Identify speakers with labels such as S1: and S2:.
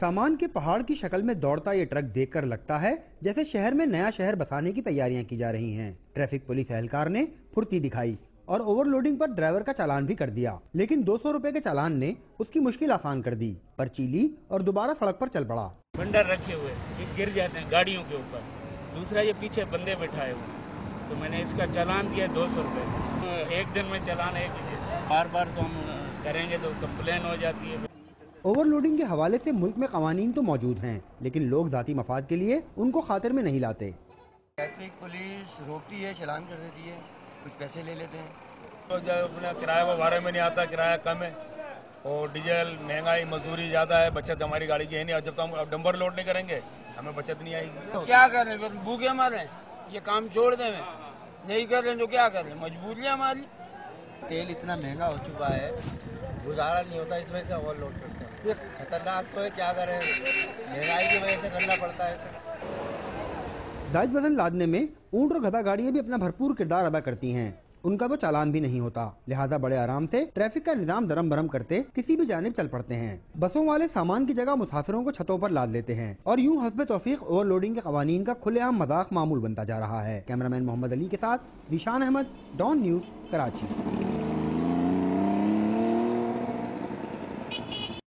S1: सामान के पहाड़ की शक्ल में दौड़ता ये ट्रक देखकर लगता है जैसे शहर में नया शहर बसाने की तैयारियां की जा रही हैं। ट्रैफिक पुलिस एहलकार ने फुर्ती दिखाई और ओवरलोडिंग पर ड्राइवर का चालान भी कर दिया, लेकिन 200 रुपए के चालान ने उसकी मुश्किल आसान कर दी। पर्ची ली और दोबारा सड़क पर चल पड़ा।
S2: बंडर रखे हुए ये गिर जाते हैं गाड़ियों के ऊपर, दूसरा ये पीछे बंदे बैठाए हुए, तो मैंने इसका चालान दिया 200 रुपए। एक दिन में चालान एक ही दिन, बार बार तो हम करेंगे तो कंप्लेन हो जाती है।
S1: ओवरलोडिंग के हवाले से मुल्क में कवानीन तो मौजूद हैं, लेकिन लोग जाती मफाद के लिए उनको खातिर में नहीं लाते।
S3: ट्रैफिक पुलिस रोकती है, चालान कर देती है, कुछ पैसे ले लेते हैं।
S4: तो जब अपना किराया वो बारे में नहीं आता, किराया कम है और डीजल महंगाई, मजदूरी ज़्यादा है, बचत हमारी गाड़ी की है नहीं। जब तक हम डंबर लोड नहीं करेंगे हमें बचत नहीं आएगी।
S3: तो क्या कर रहे हैं, भूखे मारे, ये काम छोड़ दें, नहीं कर रहे तो क्या कर रहे हैं, मजबूरियाँ हमारी।
S5: तेल इतना महंगा हो चुका है, गुजारा नहीं होता, इस वजह से ओवरलोड करते हैं। ये खतरनाक तो है, क्या करें, महंगाई की वजह से करना पड़ता है सर।
S1: जायद वजन लादने में ऊंट और गधा गाड़ियां भी अपना भरपूर किरदार अदा करती हैं। उनका तो चालान भी नहीं होता, लिहाजा बड़े आराम से ट्रैफिक का निजाम दरम बरम करते किसी भी जानिब चल पड़ते हैं। बसों वाले सामान की जगह मुसाफिरों को छतों पर लाद लेते हैं और यूं हस्बे तौफीक ओवरलोडिंग के कवानीन का खुलेआम मजाक मामूल बनता जा रहा है। कैमरामैन मोहम्मद अली के साथ ज़ीशान अहमद, डॉन न्यूज़, कराची।